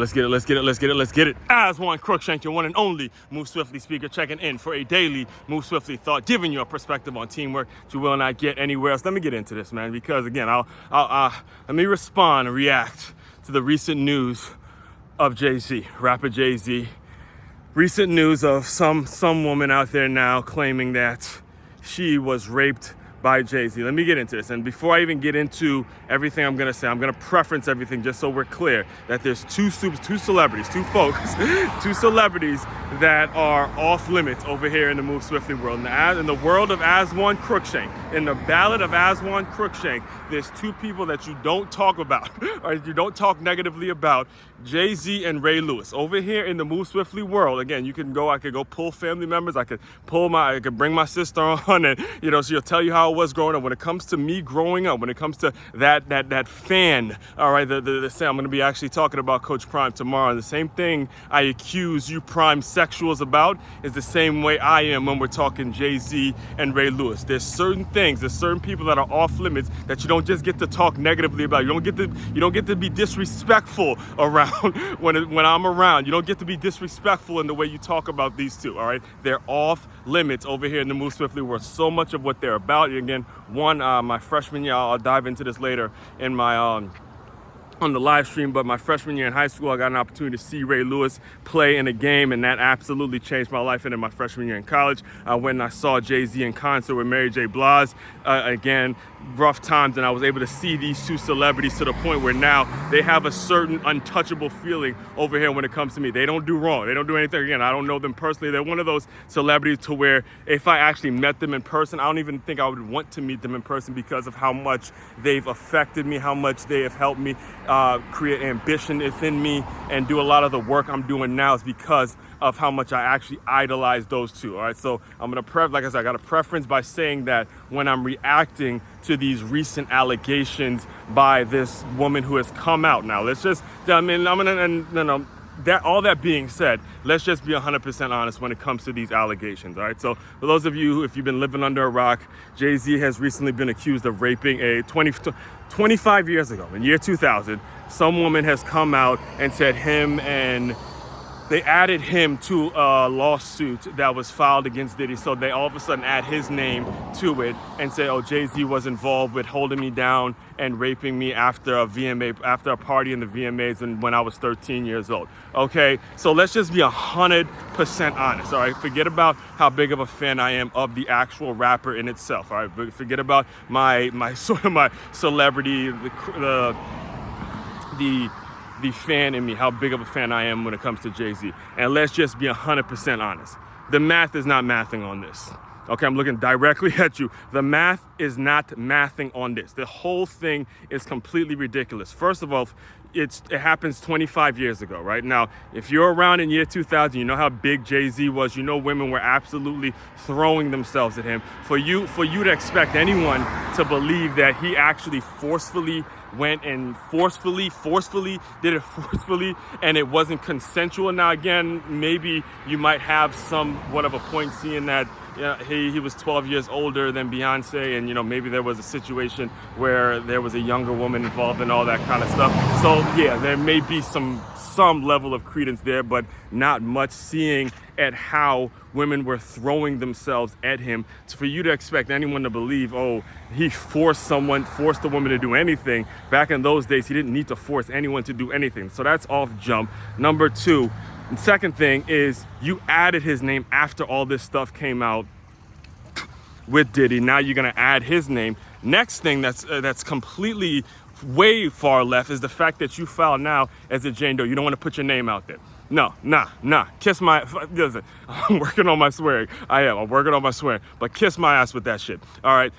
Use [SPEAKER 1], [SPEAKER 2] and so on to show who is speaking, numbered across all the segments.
[SPEAKER 1] Let's get it. As one Crookshank, your one and only Move Swiftly speaker, checking in for a daily Move Swiftly thought, giving you a perspective on teamwork that you will not get anywhere else. Let me get into this, man, because again, let me respond and react to the recent news of Jay-Z, rapper Jay-Z. Recent news of some woman out there now claiming that she was raped by Jay-Z. Let me get into this. And before I even get into everything I'm gonna say, I'm gonna preference everything just so we're clear that there's two celebrities that are off limits over here in the Move Swiftly world. In the world of As One Crookshank, in the ballad of As One Crookshank, there's two people that you don't talk about, or you don't talk negatively about, Jay-Z and Ray Lewis. Over here in the Move Swiftly world, again, I could go pull family members, I could bring my sister on, and she'll tell you how it was growing up. When it comes to me growing up, when it comes to that fan, all right, the same. I'm going to be actually talking about Coach Prime tomorrow. And the same thing I accuse you prime sexuals about is the same way I am when we're talking Jay-Z and Ray Lewis. There's certain things, there's certain people that are off limits that you don't just get to talk negatively about. You don't get to be disrespectful around when I'm around. You don't get to be disrespectful in the way you talk about these two, all right? They're off limits over here in the Move Swiftly world. So much of what they're about. Again, my freshman year, I'll dive into this later in my on the live stream, but my freshman year in high school, I got an opportunity to see Ray Lewis play in a game, and that absolutely changed my life. And in my freshman year in college, I went and I saw Jay-Z in concert with Mary J. Blige. Again, rough times, and I was able to see these two celebrities to the point where now they have a certain untouchable feeling over here when it comes to me. They don't do wrong. They don't do anything. Again, I don't know them personally. They're one of those celebrities to where if I actually met them in person, I don't even think I would want to meet them in person because of how much they've affected me, how much they have helped me create ambition within me and do a lot of the work I'm doing now is because of how much I actually idolize those two. All right, so I'm gonna like I said, I got a preference by saying that when I'm reacting to these recent allegations by this woman who has come out now. Let's just, all that being said, let's just be 100% honest when it comes to these allegations, all right? So for those of you, if you've been living under a rock, Jay-Z has recently been accused of raping a 25 years ago, in year 2000, some woman has come out and said they added him to a lawsuit that was filed against Diddy. So they all of a sudden add his name to it and say, oh, Jay-Z was involved with holding me down and raping me after a party in the VMAs and when I was 13 years old. Okay, so let's just be 100% honest, all right? Forget about how big of a fan I am of the actual rapper in itself, all right? Forget about my celebrity, the fan in me, how big of a fan I am when it comes to Jay-Z. And let's just be 100% honest. The math is not mathing on this. Okay, I'm looking directly at you. The math is not mathing on this. The whole thing is completely ridiculous. First of all, it happens 25 years ago, right? Now, if you're around in year 2000, you know how big Jay-Z was. You know women were absolutely throwing themselves at him. For you to expect anyone to believe that he actually forcefully went and forcefully did it forcefully and it wasn't consensual. Now, again, maybe you might have somewhat of a point seeing that he was 12 years older than Beyonce, and maybe there was a situation where there was a younger woman involved and all that kind of stuff. So yeah, there may be some level of credence there, but not much, seeing at how women were throwing themselves at him. So for you to expect anyone to believe, oh, he forced a woman to do anything, back in those days, he didn't need to force anyone to do anything. So that's off jump. Number two, and second thing is you added his name after all this stuff came out with Diddy. Now you're gonna add his name. Next thing that's completely way far left is the fact that you filed now as a Jane Doe. You don't want to put your name out there. No, nah. Kiss my, listen, I'm working on my swearing. I'm working on my swearing, but kiss my ass with that shit. All right.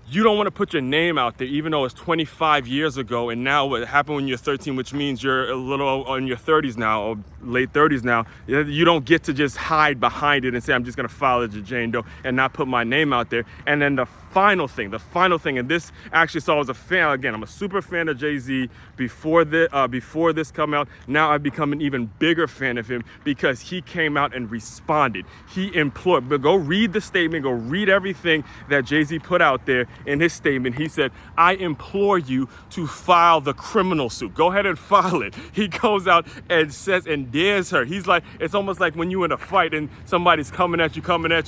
[SPEAKER 1] You don't want to put your name out there, even though it's 25 years ago, and now what happened when you're 13, which means you're a little in your 30s now, or late 30s now. You don't get to just hide behind it and say, I'm just going to file as a Jane Doe and not put my name out there. And then the final thing, and this actually, so I was a fan, again, I'm a super fan of Jay-Z before this come out. Now I've become an even bigger fan of him because he came out and responded. He implored, but go read the statement, go read everything that Jay-Z put out there, in his statement, he said, I implore you to file the criminal suit. Go ahead and file it. He goes out and says and dares her. He's like, it's almost like when you're in a fight and somebody's coming at you,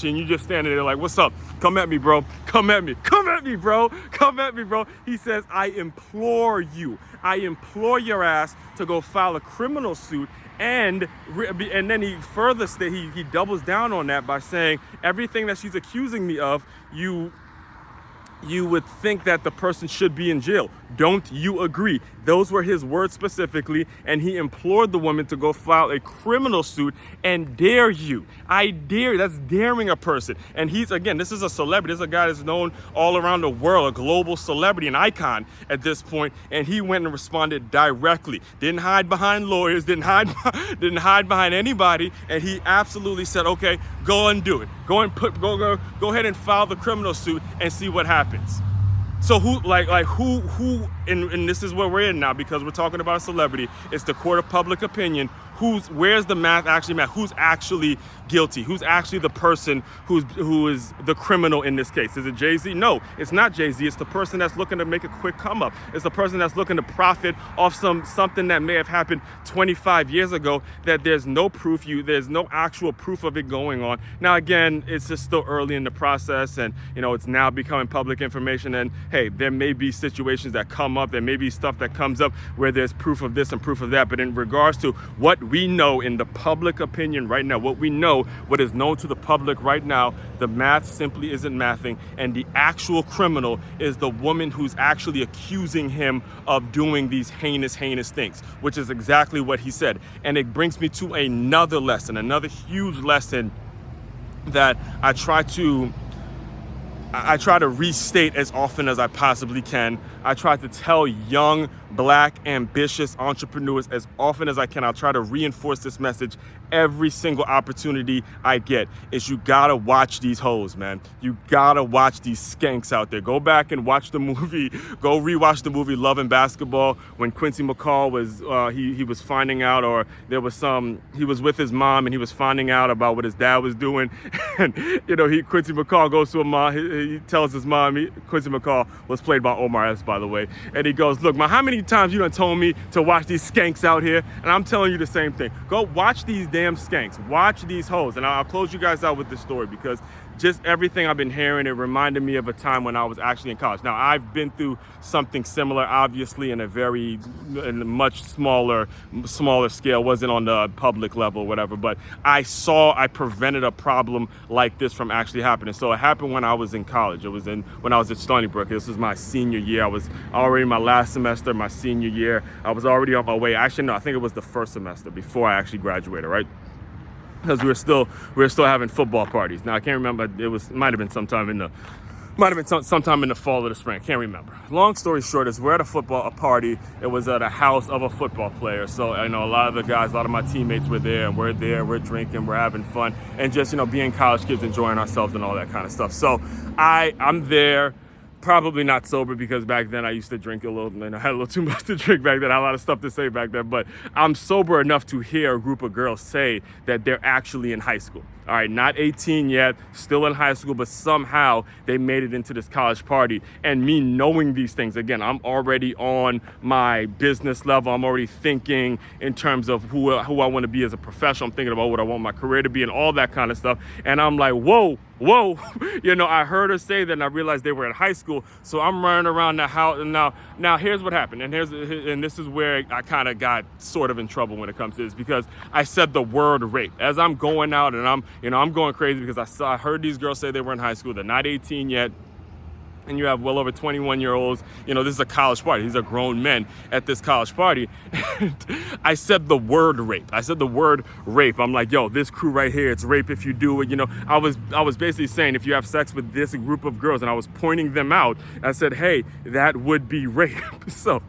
[SPEAKER 1] and you just standing there like, what's up? Come at me, bro. Come at me. Come at me, bro. Come at me, bro. He says, I implore you. I implore your ass to go file a criminal suit. And then he further he doubles down on that by saying everything that she's accusing me of, you would think that the person should be in jail. Don't you agree? Those were his words specifically, and he implored the woman to go file a criminal suit and dare you. I dare. That's daring a person. And he's, again, this is a celebrity. This is a guy that's known all around the world, a global celebrity, an icon at this point. And he went and responded directly. Didn't hide behind lawyers. Didn't hide behind anybody. And he absolutely said, okay, go and do it. Go ahead and file the criminal suit and see what happens. So who, and this is where we're in now, because we're talking about a celebrity. It's the court of public opinion. Where's the math actually math? Who's actually guilty? Who's actually the person who is the criminal in this case? Is it Jay-Z? No, it's not Jay-Z. It's the person that's looking to make a quick come up. It's the person that's looking to profit off something that may have happened 25 years ago that there's no proof. There's no actual proof of it going on. Now, again, it's just still early in the process, and it's now becoming public information. And hey, there may be situations that come up. There may be stuff that comes up where there's proof of this and proof of that. But in regards to what we know in the public opinion right now, what is known to the public right now, the math simply isn't mathing. And the actual criminal is the woman who's actually accusing him of doing these heinous things, which is exactly what he said. And it brings me to another huge lesson that I try to restate as often as I possibly can. I try to tell young, black, ambitious entrepreneurs as often as I can. I'll try to reinforce this message every single opportunity I get, is you gotta watch these hoes, man. You gotta watch these skanks out there. Go back and watch the movie, go rewatch the movie Love and Basketball, when Quincy McCall was, he was finding out, or he was with his mom and he was finding out about what his dad was doing. And, Quincy McCall goes to a mom, he tells his mom, Quincy McCall was played by Omar S., by the way, and he goes, look, ma, how many times you done told me to watch these skanks out here? And I'm telling you the same thing. Go watch these damn skanks. Watch these hoes. And I'll close you guys out with this story, because just everything I've been hearing, it reminded me of a time when I was actually in college. Now, I've been through something similar, obviously, in a much smaller scale. Wasn't on the public level or whatever, but I prevented a problem like this from actually happening. So it happened when I was in college. It was when I was at Stony Brook. This was my senior year. I was already in my last semester, my senior year. I was already on my way. Actually, no, I think it was the first semester before I actually graduated, right? Because we were still having football parties. Now I can't remember. Might have been sometime in the fall or the spring. I can't remember. Long story short is we're at a party. It was at a house of a football player. So I know a lot of the guys, a lot of my teammates were there, and we're drinking, we're having fun, and just being college kids, enjoying ourselves and all that kind of stuff. So I'm there. Probably not sober, because back then I used to drink a little, and I had a little too much to drink back then. I had a lot of stuff to say back then, but I'm sober enough to hear a group of girls say that they're actually in high school. All right, not 18 yet, still in high school, but somehow they made it into this college party. And me knowing these things, again, I'm already on my business level. I'm already thinking in terms of who I want to be as a professional. I'm thinking about what I want my career to be and all that kind of stuff. And I'm like, whoa, I heard her say that, and I realized they were in high school. So I'm running around the house. And now here's what happened. And this is where I kind of got sort of in trouble when it comes to this, because I said the word rape. As I'm going out and I'm going crazy, because I heard these girls say they were in high school. They're not 18 yet. And you have well over 21-year-olds. This is a college party. These are grown men at this college party. And I said the word rape. I'm like, yo, this crew right here, it's rape if you do it. I was basically saying, if you have sex with this group of girls, and I was pointing them out, I said, hey, that would be rape. So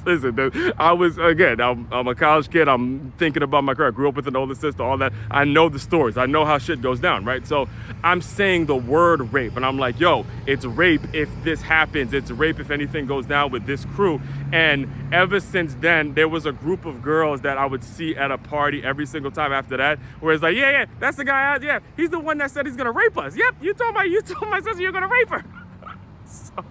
[SPEAKER 1] listen, I'm a college kid. I'm thinking about my career. I grew up with an older sister, all that. I know the stories. I know how shit goes down, right? So I'm saying the word rape, and I'm like, yo, it's rape if this happens. It's rape if anything goes down with this crew. And ever since then, there was a group of girls that I would see at a party every single time after that, where it's like, yeah, that's the guy. Yeah, he's the one that said he's gonna rape us. Yep, you told my sister you're gonna rape her. So,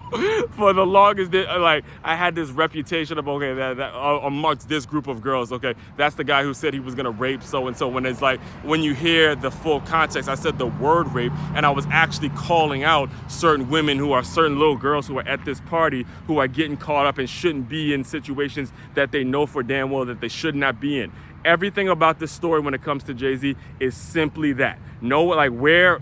[SPEAKER 1] for the longest, like, I had this reputation of, okay, that amongst this group of girls, okay, that's the guy who said he was gonna rape so and so. When it's like, when you hear the full context, I said the word rape, and I was actually calling out certain women who are certain little girls who are at this party who are getting caught up and shouldn't be in situations that they know for damn well that they should not be in. Everything about this story when it comes to Jay-Z is simply that. Where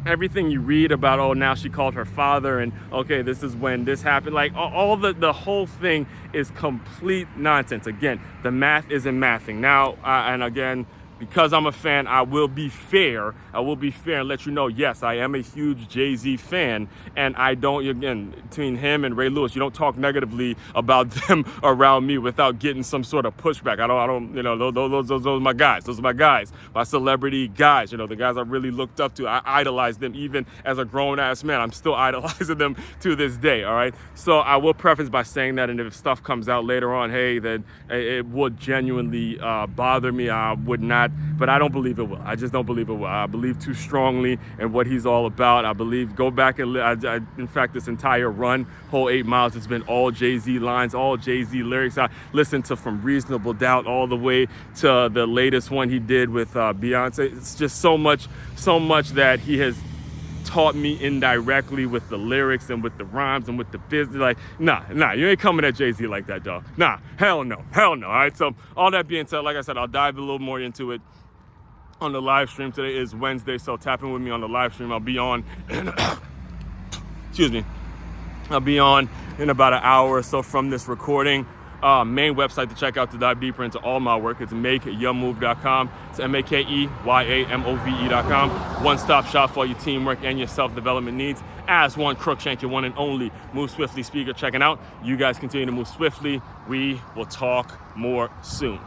[SPEAKER 1] everything you read about, oh, now she called her father, and okay, this is when this happened, like all the whole thing is complete nonsense. Again, the math isn't mathing. Now, and again, because I'm a fan, I will be fair and let you know, yes, I am a huge Jay-Z fan, and I don't, again, between him and Ray Lewis, you don't talk negatively about them around me without getting some sort of pushback. I don't, those are my guys. Those are my guys, my celebrity guys, the guys I really looked up to. I idolize them even as a grown-ass man. I'm still idolizing them to this day, all right? So I will preface by saying that, and if stuff comes out later on, hey, that it would genuinely bother me, I would not, but I don't believe it will. I just don't believe it will. I believe too strongly in what he's all about. I believe, go back and, in fact, this entire run, whole 8 miles, it's been all Jay-Z lines, all Jay-Z lyrics. I listened to from Reasonable Doubt all the way to the latest one he did with Beyonce. It's just so much that he has taught me indirectly with the lyrics and with the rhymes and with the business. Like, nah, you ain't coming at Jay-Z like that, dog. Nah, hell no. All right, so all that being said, like I said, I'll dive a little more into it on the live stream. Today is Wednesday, so tap in with me on the live stream. I'll be on I'll be on in about an hour or so from this recording. Main website to check out to dive deeper into all my work. It's makeyourmove.com. It's makeyourmove.com. One-stop shop for all your teamwork and your self-development needs. As one, Crookshank, your one and only Move Swiftly speaker, checking out. You guys continue to move swiftly. We will talk more soon.